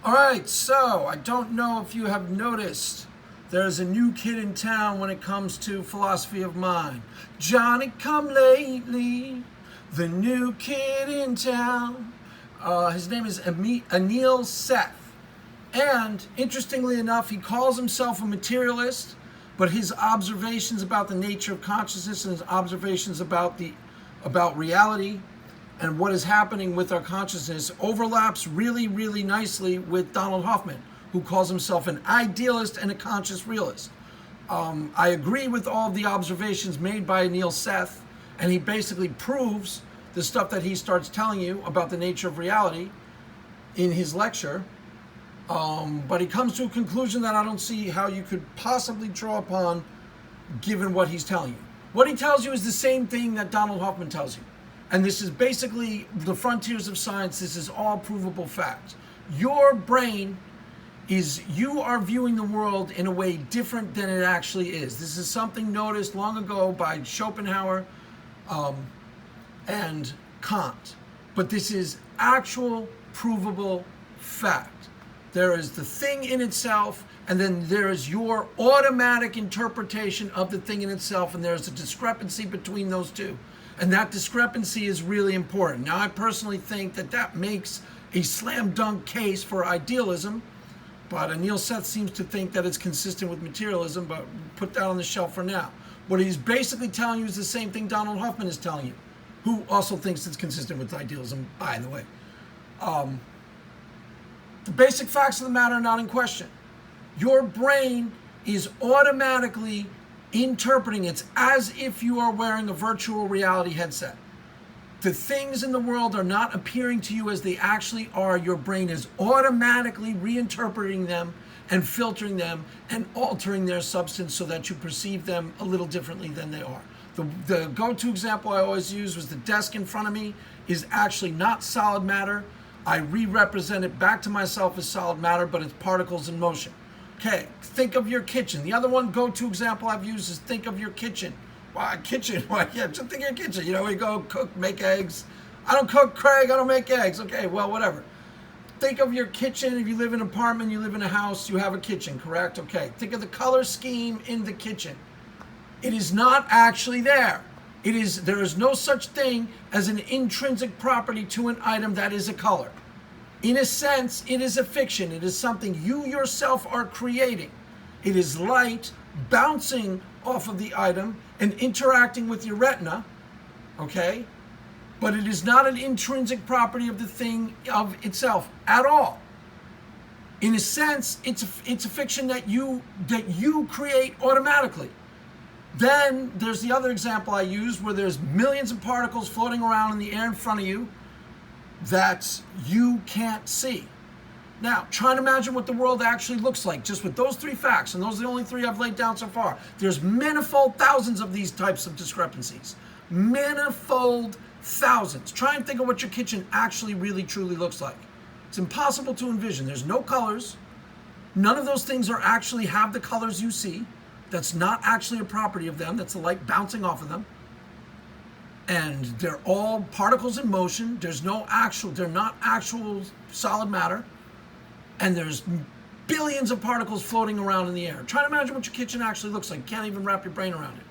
All right, so I don't know if you have noticed there's a new kid in town when it comes to philosophy of mind. Johnny come lately, the new kid in town. His name is Anil Seth. And interestingly enough, he calls himself a materialist, but his observations about the nature of consciousness and his observations about reality and what is happening with our consciousness overlaps really, really nicely with Donald Hoffman, who calls himself an idealist and a conscious realist. I agree with all of the observations made by Anil Seth, and he basically proves the stuff that he starts telling you about the nature of reality in his lecture. But he comes to a conclusion that I don't see how you could possibly draw upon given what he's telling you. What he tells you is the same thing that Donald Hoffman tells you. And this is basically the frontiers of science. This is all provable fact. Your brain you are viewing the world in a way different than it actually is. This is something noticed long ago by Schopenhauer and Kant. But this is actual provable fact. There is the thing in itself, and then there is your automatic interpretation of the thing in itself, and there's a discrepancy between those two. And that discrepancy is really important. Now, I personally think that makes a slam dunk case for idealism, but Anil Seth seems to think that it's consistent with materialism, but put that on the shelf for now. What he's basically telling you is the same thing Donald Hoffman is telling you, who also thinks it's consistent with idealism, by the way. The basic facts of the matter are not in question. Your brain is automatically interpreting it as if you are wearing a virtual reality headset. The things in the world are not appearing to you as they actually are. Your brain is automatically reinterpreting them and filtering them and altering their substance so that you perceive them a little differently than they are. The go-to example I always use was the desk in front of me is actually not solid matter. I re-represent it back to myself as solid matter, but it's particles in motion. Okay, think of your kitchen. The other one go-to example I've used is think of your kitchen. Why, kitchen? Why, yeah, just think of your kitchen. You know, we go cook, make eggs. I don't cook, Craig, I don't make eggs. Okay, well, whatever. Think of your kitchen. If you live in an apartment, you live in a house, you have a kitchen, correct? Okay, think of the color scheme in the kitchen. It is not actually there. There is no such thing as an intrinsic property to an item that is a color. In a sense, it is a fiction. It is something you yourself are creating. It is light bouncing off of the item and interacting with your retina, okay? But it is not an intrinsic property of the thing of itself at all. In a sense, it's a fiction that you create automatically. Then there's the other example I use where there's millions of particles floating around in the air in front of you that you can't see. Now, try to imagine what the world actually looks like just with those three facts, and those are the only three I've laid down so far. There's manifold thousands of these types of discrepancies. Manifold thousands. Try and think of what your kitchen actually really truly looks like. It's impossible to envision. There's no colors. None of those things actually have the colors you see. That's not actually a property of them. That's the light bouncing off of them. And they're all particles in motion. They're not actual solid matter. And there's billions of particles floating around in the air. Try to imagine what your kitchen actually looks like. You can't even wrap your brain around it.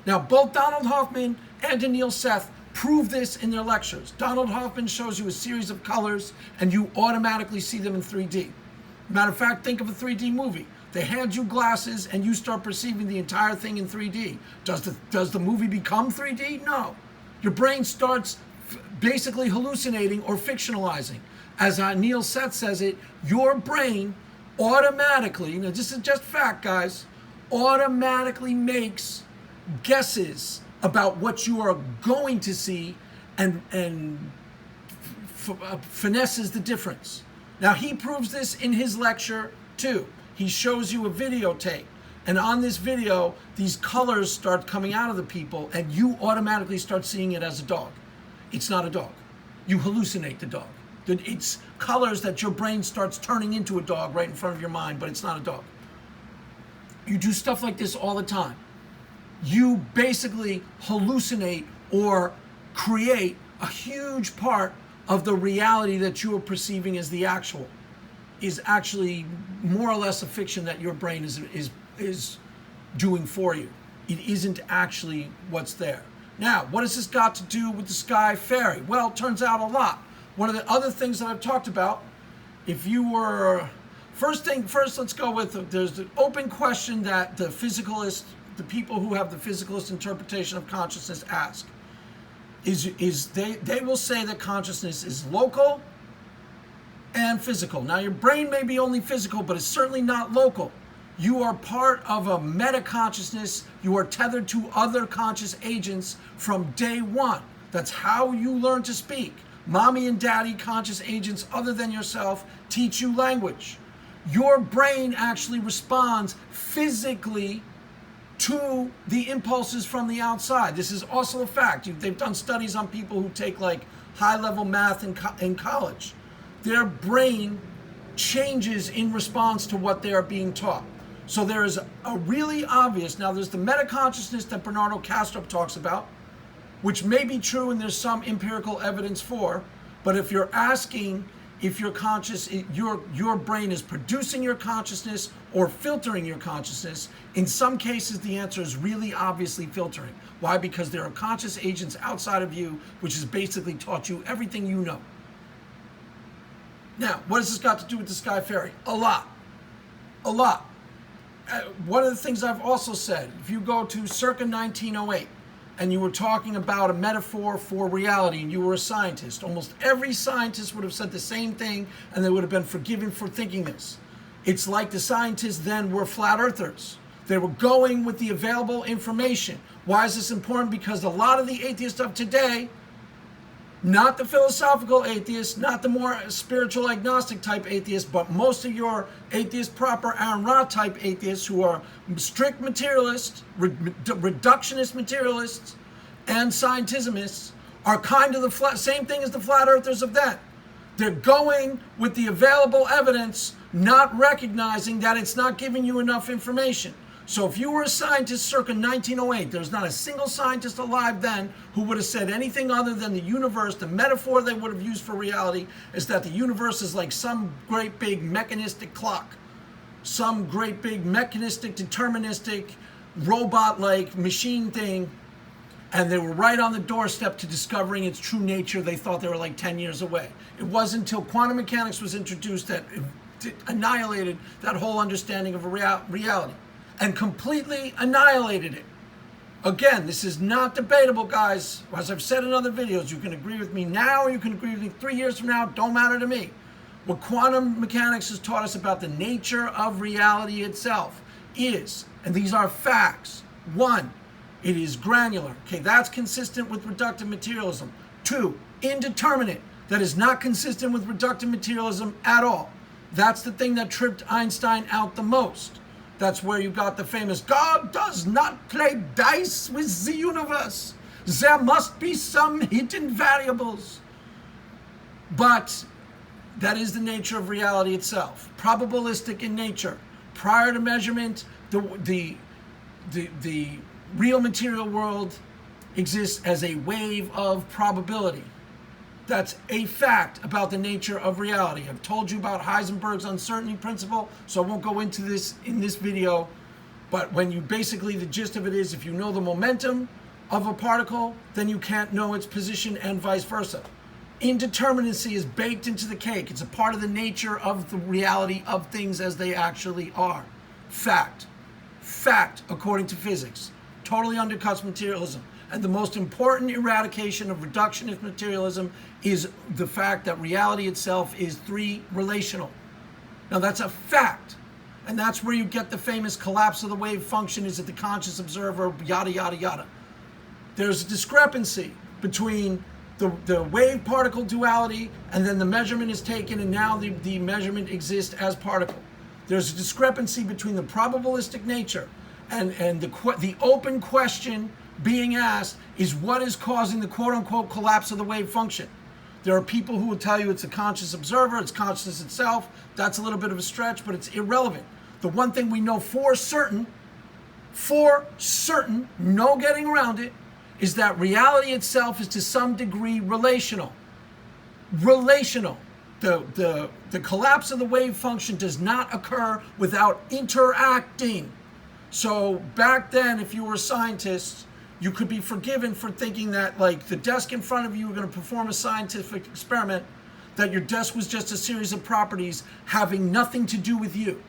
Now, both Donald Hoffman and Anil Seth prove this in their lectures. Donald Hoffman shows you a series of colors, and you automatically see them in 3D. Matter of fact, think of a 3D movie. They hand you glasses, and you start perceiving the entire thing in 3D. Does the movie become 3D? No. Your brain starts basically hallucinating or fictionalizing. As Anil Seth says it, your brain automatically, now this is just fact, guys, automatically makes guesses about what you are going to see and finesses the difference. Now, he proves this in his lecture, too. He shows you a videotape. And on this video, these colors start coming out of the people, and you automatically start seeing it as a dog. It's not a dog. You hallucinate the dog. It's colors that your brain starts turning into a dog right in front of your mind, but it's not a dog. You do stuff like this all the time. You basically hallucinate or create a huge part of the reality that you are perceiving as the actual. is actually more or less a fiction that your brain is doing for you. It isn't actually what's there. Now, what has this got to do with the sky fairy? Well, it turns out a lot. One of the other things that I've talked about, if you were, first let's go with, there's the open question that the physicalist, the people who have the physicalist interpretation of consciousness ask, is they will say that consciousness is local and physical. Now, your brain may be only physical, but it's certainly not local. You are part of a meta-consciousness. You are tethered to other conscious agents from day one. That's how you learn to speak. Mommy and daddy, conscious agents other than yourself, teach you language. Your brain actually responds physically to the impulses from the outside. This is also a fact. They've done studies on people who take like high-level math in college. Their brain changes in response to what they are being taught. So there is a really obvious, now there's the meta-consciousness that Bernardo Kastrup talks about, which may be true and there's some empirical evidence for, but if you're asking if you're conscious, your brain is producing your consciousness or filtering your consciousness, in some cases the answer is really obviously filtering. Why? Because there are conscious agents outside of you, which has basically taught you everything you know. Now, what has this got to do with the sky fairy? A lot. A lot. One of the things I've also said, if you go to circa 1908 and you were talking about a metaphor for reality and you were a scientist, almost every scientist would have said the same thing and they would have been forgiven for thinking this. It's like the scientists then were flat earthers. They were going with the available information. Why is this important? Because a lot of the atheists of today, not the philosophical atheists, not the more spiritual agnostic type atheists, but most of your atheist proper Aaron Ra type atheists who are strict materialists, reductionist materialists, and scientismists are kind of the same thing as the flat earthers of then. They're going with the available evidence, not recognizing that it's not giving you enough information. So if you were a scientist circa 1908, there's not a single scientist alive then who would have said anything other than the universe. The metaphor they would have used for reality is that the universe is like some great big mechanistic clock, some great big mechanistic, deterministic, robot-like machine thing, and they were right on the doorstep to discovering its true nature. They thought they were like 10 years away. It wasn't until quantum mechanics was introduced that it annihilated that whole understanding of a reality. And completely annihilated it. Again, this is not debatable, guys. As I've said in other videos, you can agree with me now or you can agree with me 3 years from now, don't matter to me. What quantum mechanics has taught us about the nature of reality itself is, and these are facts, 1, it is granular. Okay, that's consistent with reductive materialism. 2, indeterminate. That is not consistent with reductive materialism at all. That's the thing that tripped Einstein out the most. That's where you got the famous, God does not play dice with the universe. There must be some hidden variables. But that is the nature of reality itself. Probabilistic in nature. Prior to measurement, the real material world exists as a wave of probability. That's a fact about the nature of reality. I've told you about Heisenberg's uncertainty principle, so I won't go into this in this video. But when you basically, the gist of it is, if you know the momentum of a particle, then you can't know its position and vice versa. Indeterminacy is baked into the cake. It's a part of the nature of the reality of things as they actually are. Fact. Fact, according to physics. Totally undercuts materialism. And the most important eradication of reductionist materialism is the fact that reality itself is 3 relational. Now that's a fact. And that's where you get the famous collapse of the wave function, is it the conscious observer, yada, yada, yada. There's a discrepancy between the wave particle duality and then the measurement is taken and now the measurement exists as particle. There's a discrepancy between the probabilistic nature and the open question being asked is what is causing the quote-unquote collapse of the wave function. There are people who will tell you it's a conscious observer, it's consciousness itself. That's a little bit of a stretch, but it's irrelevant. The one thing we know for certain, no getting around it, is that reality itself is to some degree relational. Relational. The collapse of the wave function does not occur without interacting. So back then, if you were a scientist, you could be forgiven for thinking that, like, the desk in front of you were going to perform a scientific experiment, that your desk was just a series of properties having nothing to do with you.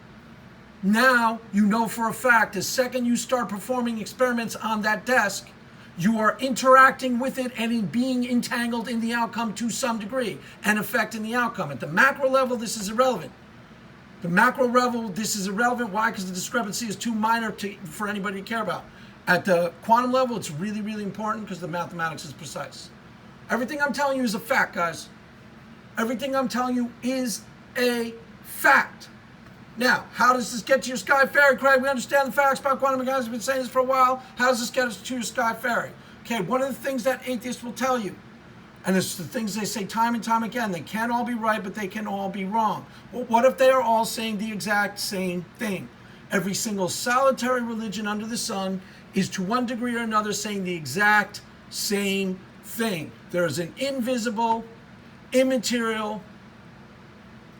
Now, you know for a fact, the second you start performing experiments on that desk, you are interacting with it and in being entangled in the outcome to some degree and affecting the outcome. At the macro level, this is irrelevant. The macro level, this is irrelevant. Why? Because the discrepancy is too minor for anybody to care about. At the quantum level, it's really, really important because the mathematics is precise. Everything I'm telling you is a fact, guys. Everything I'm telling you is a fact. Now, how does this get to your sky fairy, Craig? We understand the facts about quantum mechanics. We've been saying this for a while. How does this get us to your sky fairy? Okay, one of the things that atheists will tell you, and it's the things they say time and time again, they can't all be right, but they can all be wrong. Well, what if they are all saying the exact same thing? Every single solitary religion under the sun is to one degree or another saying the exact same thing. There is an invisible, immaterial,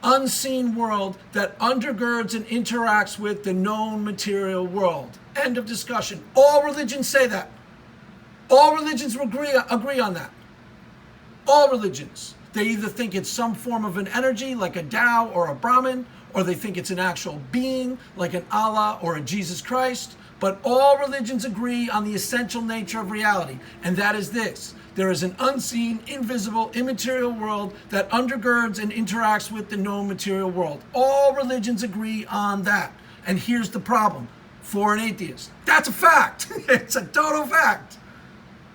unseen world that undergirds and interacts with the known material world. End of discussion. All religions say that. All religions agree on that. All religions. They either think it's some form of an energy, like a Tao or a Brahman, or they think it's an actual being, like an Allah or a Jesus Christ. But all religions agree on the essential nature of reality, and that is this. There is an unseen, invisible, immaterial world that undergirds and interacts with the known material world. All religions agree on that. And here's the problem for an atheist. That's a fact. It's a total fact.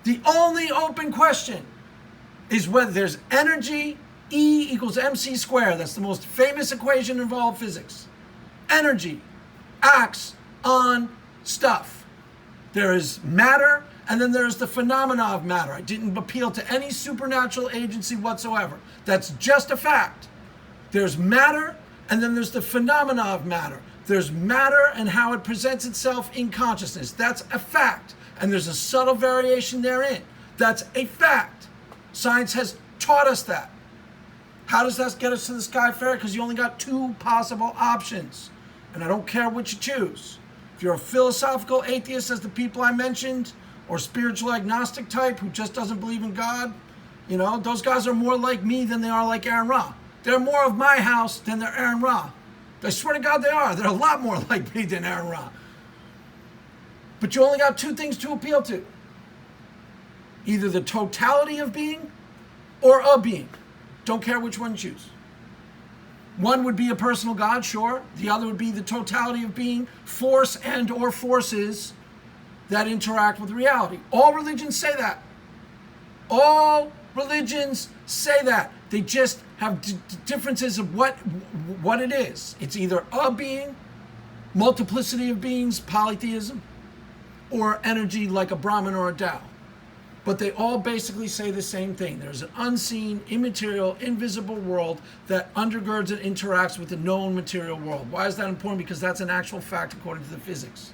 The only open question is whether there's energy, E equals mc squared. That's the most famous equation in all physics. Energy acts on stuff. There is matter, and then there's the phenomena of matter. I didn't appeal to any supernatural agency whatsoever. That's just a fact. There's matter, and then there's the phenomena of matter. There's matter and how it presents itself in consciousness. That's a fact. And there's a subtle variation therein. That's a fact. Science has taught us that. How does that get us to the sky fairy? Because you only got two possible options. And I don't care which you choose. If you're a philosophical atheist, as the people I mentioned, or spiritual agnostic type who just doesn't believe in God, you know, those guys are more like me than they are like Aaron Ra. They're more of my house than they're Aaron Ra. I swear to God they are. They're a lot more like me than Aaron Ra. But you only got two things to appeal to. Either the totality of being or a being. Don't care which one you choose. One would be a personal God, sure. The other would be the totality of being, force and or forces that interact with reality. All religions say that. All religions say that. They just have differences of what it is. It's either a being, multiplicity of beings, polytheism, or energy like a Brahman or a Tao. But they all basically say the same thing. There's an unseen, immaterial, invisible world that undergirds and interacts with the known material world. Why is that important? Because that's an actual fact according to the physics.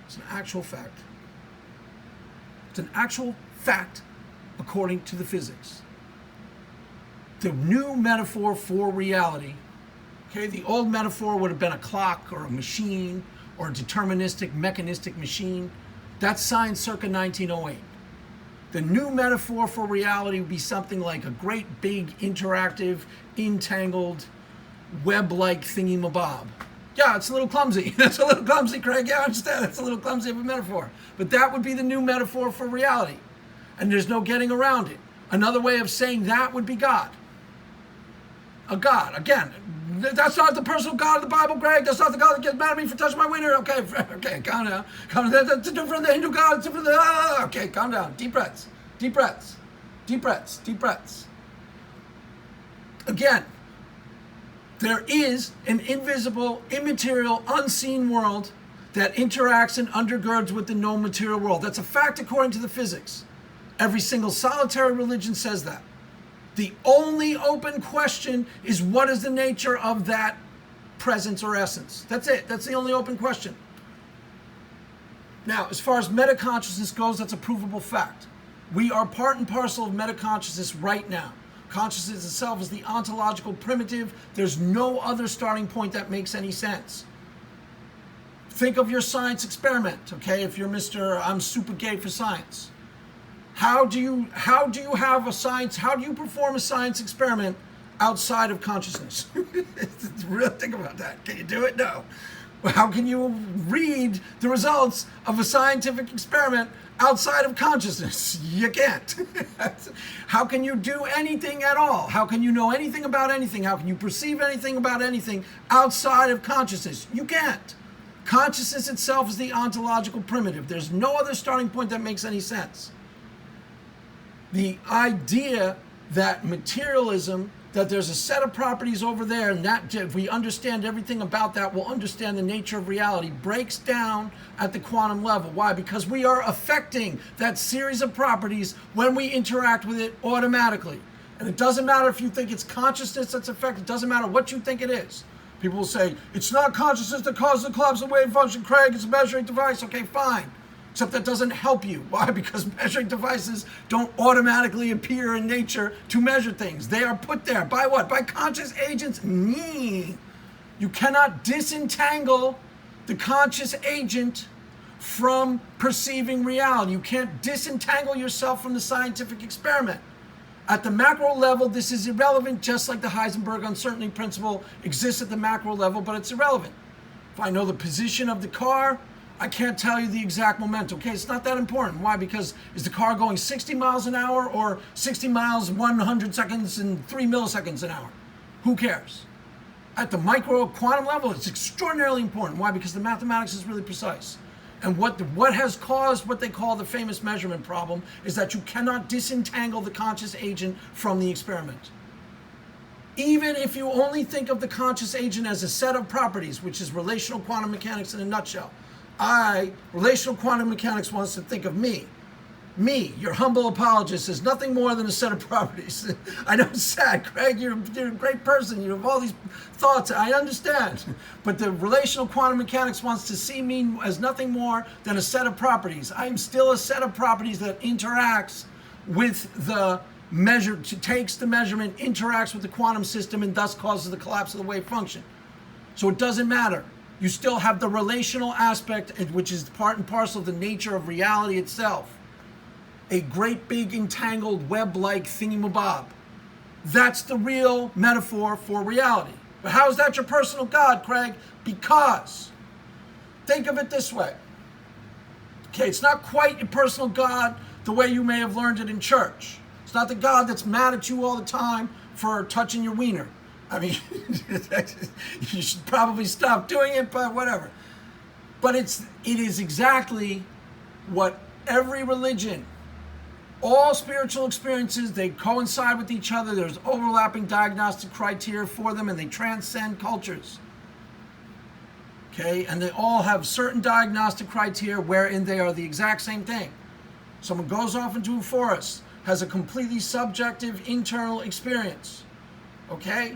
It's an actual fact. It's an actual fact according to the physics. The new metaphor for reality, okay, the old metaphor would have been a clock or a machine or a deterministic, mechanistic machine. That's signed circa 1908. The new metaphor for reality would be something like a great big interactive, entangled, web-like thingy-mabob. Yeah, it's a little clumsy. That's a little clumsy, Craig. Yeah, I understand. That's a little clumsy of a metaphor. But that would be the new metaphor for reality. And there's no getting around it. Another way of saying that would be God. A God. Again, that's not the personal God of the Bible, Greg. That's not the God that gets mad at me for touching my wiener. Okay, calm down. Calm down. That's different from the Hindu God. It's different from the... Okay, calm down. Deep breaths. Deep breaths. Deep breaths. Deep breaths. Again, there is an invisible, immaterial, unseen world that interacts and undergirds with the known material world. That's a fact according to the physics. Every single solitary religion says that. The only open question is what is the nature of that presence or essence. That's it. That's the only open question. Now, as far as metaconsciousness goes, that's a provable fact. We are part and parcel of metaconsciousness right now. Consciousness itself is the ontological primitive. There's no other starting point that makes any sense. Think of your science experiment, okay? If you're Mr. I'm super gay for science. How do you perform a science experiment outside of consciousness? Really think about that. Can you do it? No. How can you read the results of a scientific experiment outside of consciousness? You can't. How can you do anything at all? How can you know anything about anything? How can you perceive anything about anything outside of consciousness? You can't. Consciousness itself is the ontological primitive. There's no other starting point that makes any sense. The idea that materialism, that there's a set of properties over there, and that if we understand everything about that, we'll understand the nature of reality, breaks down at the quantum level. Why? Because we are affecting that series of properties when we interact with it automatically. And it doesn't matter if you think it's consciousness that's affected, it doesn't matter what you think it is. People will say, it's not consciousness that causes the collapse of wave function, Craig, it's a measuring device. Okay, fine. Except that doesn't help you. Why? Because measuring devices don't automatically appear in nature to measure things. They are put there by what? By conscious agents. You cannot disentangle the conscious agent from perceiving reality. You can't disentangle yourself from the scientific experiment. At the macro level, this is irrelevant, just like the Heisenberg uncertainty principle exists at the macro level, but it's irrelevant. If I know the position of the car, I can't tell you the exact momentum. Okay, it's not that important. Why? Because is the car going 60 miles an hour or 60 miles 100 seconds and 3 milliseconds an hour? Who cares? At the micro quantum level, it's extraordinarily important. Why? Because the mathematics is really precise. And what has caused what they call the famous measurement problem is that you cannot disentangle the conscious agent from the experiment. Even if you only think of the conscious agent as a set of properties, which is relational quantum mechanics in a nutshell. Relational quantum mechanics wants to think of me, your humble apologist, as nothing more than a set of properties. I know it's sad, Craig, you're a great person, you have all these thoughts, I understand. But the relational quantum mechanics wants to see me as nothing more than a set of properties. I am still a set of properties that interacts with the measure, takes the measurement, interacts with the quantum system, and thus causes the collapse of the wave function. So it doesn't matter. You still have the relational aspect, which is part and parcel of the nature of reality itself. A great big entangled web-like thingamabob. That's the real metaphor for reality. But how is that your personal God, Craig? Because, think of it this way. Okay, it's not quite your personal God the way you may have learned it in church. It's not the God that's mad at you all the time for touching your wiener. I mean, you should probably stop doing it, but whatever. But it is exactly what every religion, all spiritual experiences, they coincide with each other. There's overlapping diagnostic criteria for them, and they transcend cultures. Okay, and they all have certain diagnostic criteria wherein they are the exact same thing. Someone goes off into a forest, has a completely subjective internal experience. Okay?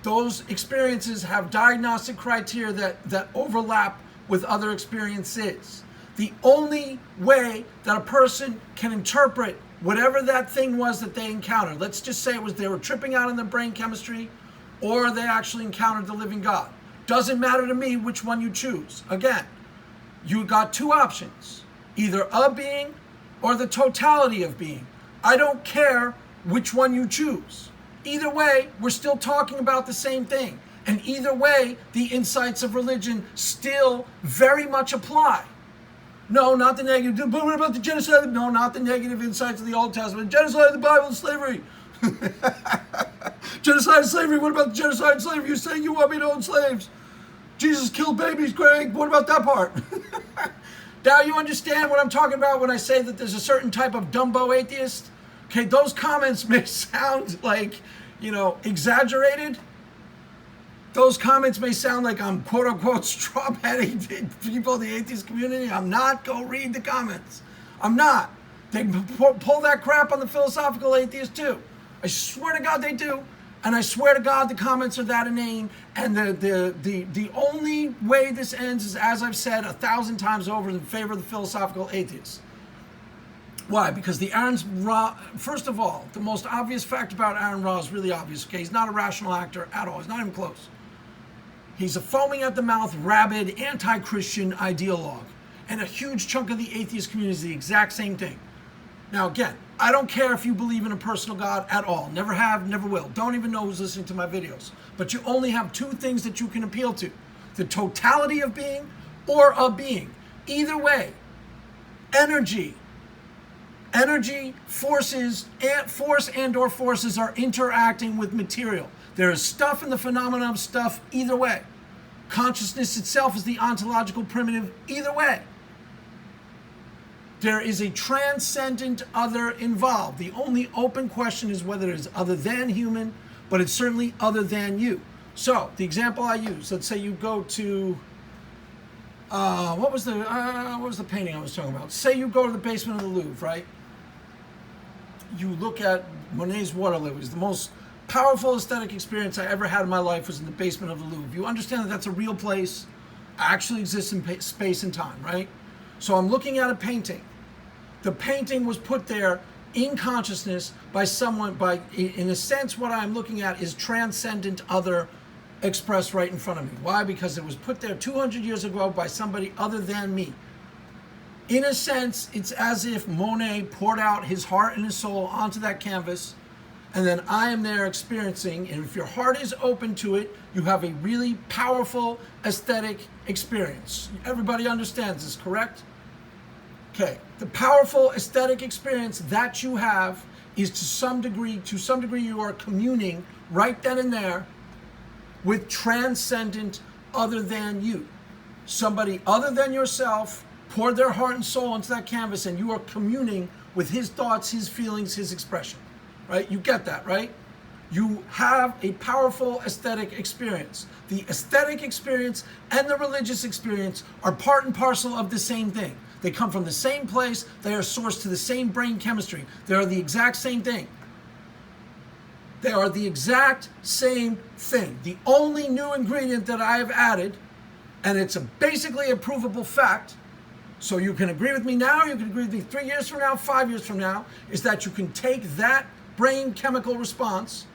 Those experiences have diagnostic criteria that overlap with other experiences. The only way that a person can interpret whatever that thing was that they encountered, let's just say it was they were tripping out on their brain chemistry, or they actually encountered the living God. Doesn't matter to me which one you choose. Again, you got two options, either a being or the totality of being. I don't care which one you choose. Either way, we're still talking about the same thing. And either way, the insights of religion still very much apply. No, not the negative. But what about the genocide? No, not the negative insights of the Old Testament. Genocide of the Bible and slavery. Genocide and slavery. What about the genocide and slavery? You're saying you want me to own slaves. Jesus killed babies, Craig. What about that part? Now you understand what I'm talking about when I say that there's a certain type of Dumbo atheist? Okay, those comments may sound like, exaggerated. Those comments may sound like I'm quote-unquote straw-hatting people in the atheist community. I'm not. Go read the comments. I'm not. They pull that crap on the philosophical atheists too. I swear to God they do. And I swear to God the comments are that inane. And the only way this ends is, as I've said 1,000 times over, in favor of the philosophical atheists. Why? Because the Aaron Ra, first of all, the most obvious fact about Aaron Ra is really obvious, okay? He's not a rational actor at all. He's not even close. He's a foaming at the mouth, rabid, anti-Christian ideologue. And a huge chunk of the atheist community is the exact same thing. Now, again, I don't care if you believe in a personal God at all. Never have, never will. Don't even know who's listening to my videos. But you only have two things that you can appeal to: the totality of being or a being. Either way, energy, forces, force and or forces are interacting with material. There is stuff in the phenomenon of stuff either way. Consciousness itself is the ontological primitive either way. There is a transcendent other involved. The only open question is whether it is other than human, but it's certainly other than you. So, the example I use, let's say you go to, what was the painting I was talking about? Say you go to the basement of the Louvre, right? You look at Monet's Water Lilies. The most powerful aesthetic experience I ever had in my life was in the basement of the Louvre. You understand that that's a real place, actually exists in space and time, right? So I'm looking at a painting. The painting was put there in consciousness by someone, in a sense, what I'm looking at is transcendent other expressed right in front of me. Why? Because it was put there 200 years ago by somebody other than me. In a sense, it's as if Monet poured out his heart and his soul onto that canvas, and then I am there experiencing, and if your heart is open to it, you have a really powerful aesthetic experience. Everybody understands this, correct? Okay, the powerful aesthetic experience that you have is to some degree you are communing right then and there with transcendent other than you. Somebody other than yourself poured their heart and soul into that canvas, and you are communing with his thoughts, his feelings, his expression, right? You get that, right? You have a powerful aesthetic experience. The aesthetic experience and the religious experience are part and parcel of the same thing. They come from the same place. They are sourced to the same brain chemistry. They are the exact same thing. They are the exact same thing. The only new ingredient that I have added, and it's basically a provable fact, so you can agree with me now, you can agree with me 3 years from now, 5 years from now, is that you can take that brain chemical response,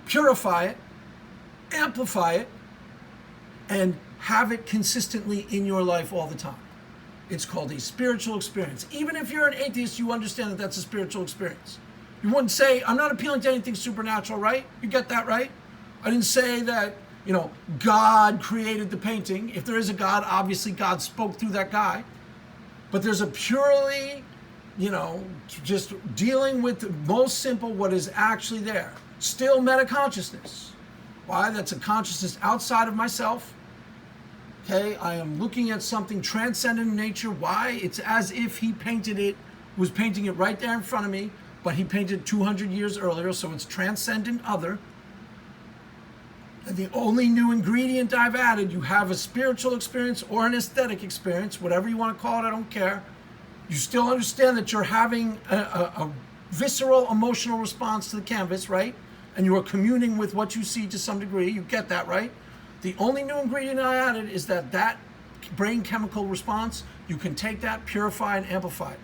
purify it, amplify it, and have it consistently in your life all the time. It's called a spiritual experience. Even if you're an atheist, you understand that that's a spiritual experience. You wouldn't say, I'm not appealing to anything supernatural, right? You get that, right? I didn't say that, God created the painting. If there is a God, obviously God spoke through that guy. But there's a purely, just dealing with the most simple, what is actually there. Still metaconsciousness. Why? That's a consciousness outside of myself. Okay, I am looking at something transcendent in nature. Why? It's as if he was painting it right there in front of me, but he painted 200 years earlier, so it's transcendent other. And the only new ingredient I've added, you have a spiritual experience or an aesthetic experience, whatever you want to call it, I don't care. You still understand that you're having a visceral emotional response to the canvas, right? And you are communing with what you see to some degree. You get that, right? The only new ingredient I added is that brain chemical response, you can take that, purify and amplify it.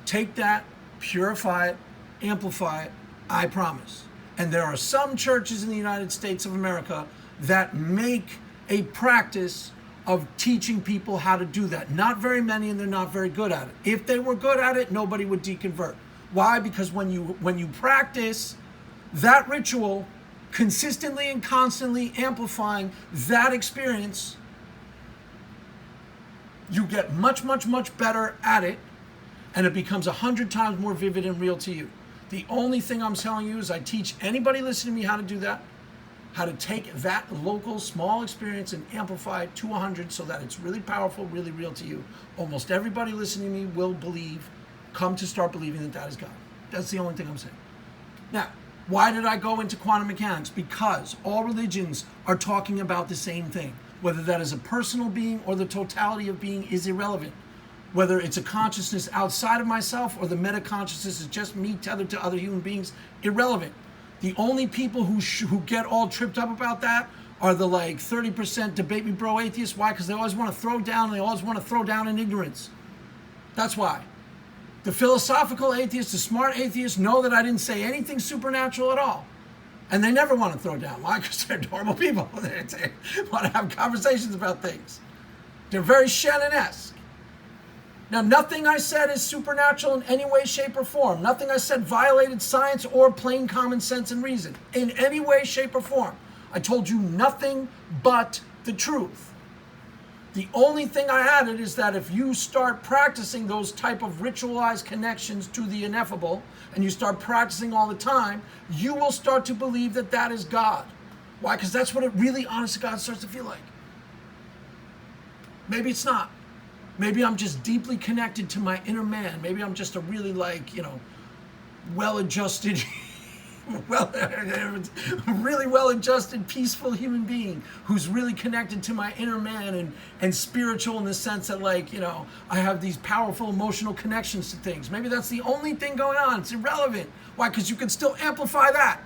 Take that, purify it, amplify it, I promise. And there are some churches in the United States of America that make a practice of teaching people how to do that. Not very many, and they're not very good at it. If they were good at it, nobody would deconvert. Why? Because when you practice that ritual, consistently and constantly amplifying that experience, you get much, much, much better at it, and it becomes 100 times more vivid and real to you. The only thing I'm telling you is I teach anybody listening to me how to do that, how to take that local small experience and amplify it to 100 so that it's really powerful, really real to you. Almost everybody listening to me will come to start believing that is God. That's the only thing I'm saying. Now, why did I go into quantum mechanics? Because all religions are talking about the same thing. Whether that is a personal being or the totality of being is irrelevant. Whether it's a consciousness outside of myself or the meta-consciousness is just me tethered to other human beings, irrelevant. The only people who get all tripped up about that are the 30% debate me bro atheists. Why? Because they always want to throw down, and they always want to throw down in ignorance. That's why. The philosophical atheists, the smart atheists know that I didn't say anything supernatural at all. And they never want to throw down. Why? Because they're normal people. They want to have conversations about things. They're very Shannon-esque. Now, nothing I said is supernatural in any way, shape, or form. Nothing I said violated science or plain common sense and reason in any way, shape, or form. I told you nothing but the truth. The only thing I added is that if you start practicing those type of ritualized connections to the ineffable, and you start practicing all the time, you will start to believe that that is God. Why? Because that's what it really, honest to God, starts to feel like. Maybe it's not. Maybe I'm just deeply connected to my inner man. Maybe I'm just a really well-adjusted, really well-adjusted, peaceful human being who's really connected to my inner man and spiritual in the sense that I have these powerful emotional connections to things. Maybe that's the only thing going on. It's irrelevant. Why? Because you can still amplify that.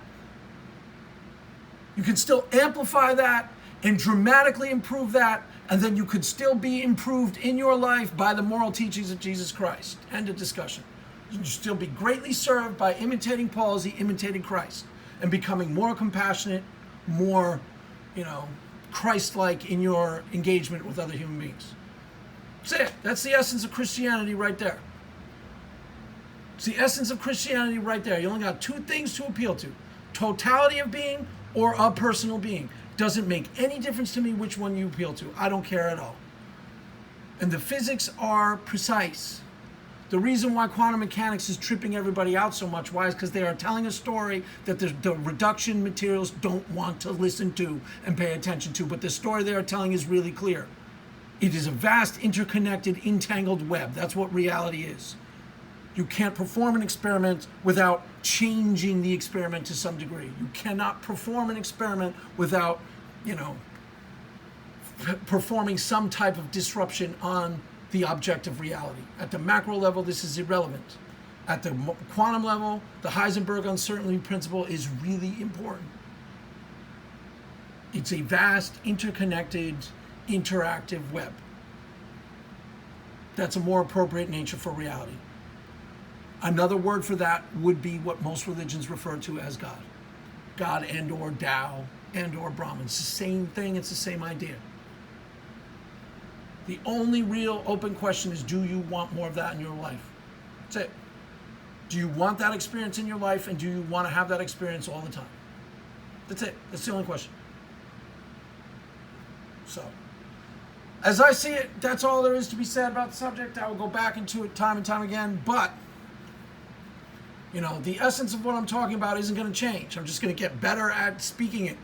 You can still amplify that and dramatically improve that, and then you could still be improved in your life by the moral teachings of Jesus Christ. End of discussion. You can still be greatly served by imitating Paul as he imitated Christ and becoming more compassionate, more, Christ-like in your engagement with other human beings. That's it. That's the essence of Christianity right there. It's the essence of Christianity right there. You only got two things to appeal to: totality of being or a personal being. Doesn't make any difference to me which one you appeal to. I don't care at all. And the physics are precise. The reason why quantum mechanics is tripping everybody out so much, why? Is because they are telling a story that the reduction materials don't want to listen to and pay attention to. But the story they are telling is really clear. It is a vast, interconnected, entangled web. That's what reality is. You can't perform an experiment without changing the experiment to some degree. You cannot perform an experiment without, performing some type of disruption on the objective reality. At the macro level, this is irrelevant. At the quantum level, the Heisenberg uncertainty principle is really important. It's a vast, interconnected, interactive web. That's a more appropriate nature for reality. Another word for that would be what most religions refer to as God. God and or Tao and or Brahman. It's the same thing, it's the same idea. The only real open question is, do you want more of that in your life? That's it. Do you want that experience in your life, and do you want to have that experience all the time? That's it. That's the only question. So, as I see it, that's all there is to be said about the subject. I will go back into it time and time again, but the essence of what I'm talking about isn't going to change. I'm just going to get better at speaking it,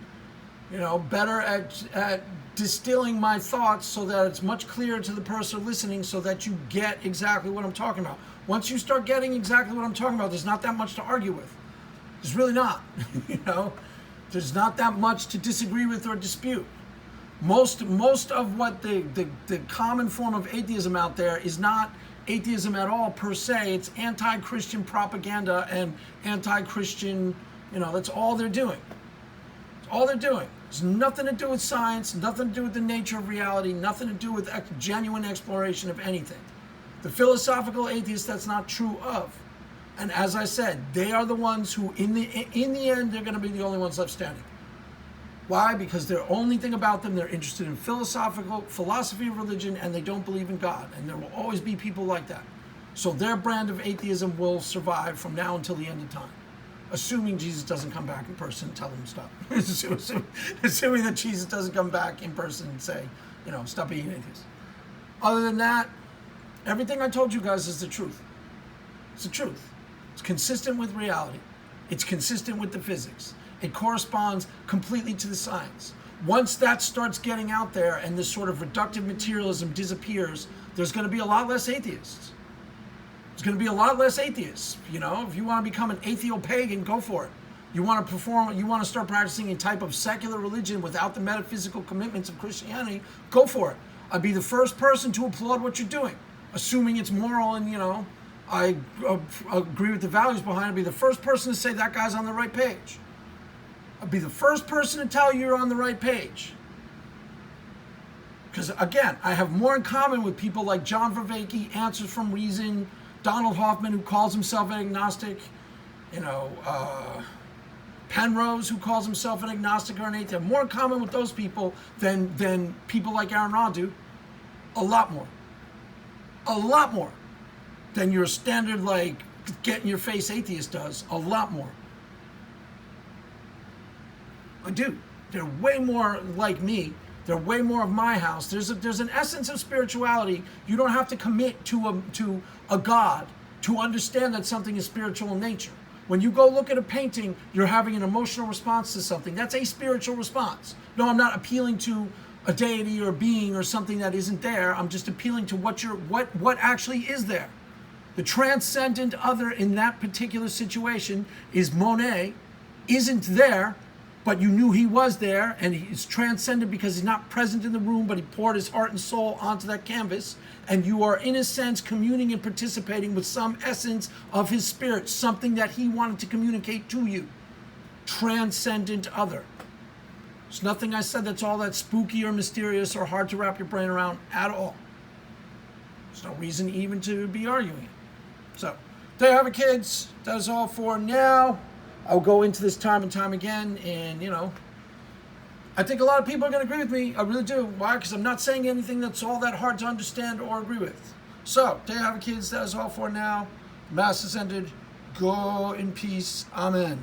better at distilling my thoughts so that it's much clearer to the person listening, so that you get exactly what I'm talking about. Once you start getting exactly what I'm talking about, there's not that much to argue with. There's really not. There's not that much to disagree with or dispute. Most of what the common form of atheism out there is not atheism at all per se. It's anti-Christian propaganda and anti-Christian, that's all they're doing. It's all they're doing. It's nothing to do with science, nothing to do with the nature of reality, nothing to do with genuine exploration of anything. The philosophical atheists, that's not true of. And as I said, they are the ones who, in the end, they're going to be the only ones left standing. Why? Because the only thing about them, they're interested in philosophy of religion, and they don't believe in God. And there will always be people like that. So their brand of atheism will survive from now until the end of time. Assuming Jesus doesn't come back in person and tell them to stop. Assuming that Jesus doesn't come back in person and say, stop being an atheist. Other than that, everything I told you guys is the truth. It's the truth. It's consistent with reality. It's consistent with the physics. It corresponds completely to the science. Once that starts getting out there and this sort of reductive materialism disappears, there's going to be a lot less atheists. There's going to be a lot less atheists. If you want to become an atheo-pagan, go for it. You want to start practicing a type of secular religion without the metaphysical commitments of Christianity, go for it. I'd be the first person to applaud what you're doing, assuming it's moral and, I agree with the values behind it. I'd be the first person to say that guy's on the right page. I'd be the first person to tell you you're on the right page. Because again, I have more in common with people like John Vervaeke, Answers from Reason, Donald Hoffman, who calls himself an agnostic, Penrose, who calls himself an agnostic or an atheist. I have more in common with those people than people like Aaron Ra do. A lot more. A lot more than your standard, like, get in your face atheist does. A lot more. I do. They're way more like me. They're way more of my house. There's an essence of spirituality. You don't have to commit to a God to understand that something is spiritual in nature. When you go look at a painting, you're having an emotional response to something. That's a spiritual response. No, I'm not appealing to a deity or a being or something that isn't there. I'm just appealing to what actually is there. The transcendent other in that particular situation is Monet, isn't there, but you knew he was there, and he's transcendent because he's not present in the room, but he poured his heart and soul onto that canvas, and you are, in a sense, communing and participating with some essence of his spirit, something that he wanted to communicate to you. Transcendent other. There's nothing I said that's all that spooky or mysterious or hard to wrap your brain around at all. There's no reason even to be arguing it. So, there you have it, kids. That is all for now. I'll go into this time and time again, and I think a lot of people are going to agree with me. I really do. Why? Because I'm not saying anything that's all that hard to understand or agree with. So, there you have it, kids. That is all for now. Mass is ended. Go in peace. Amen.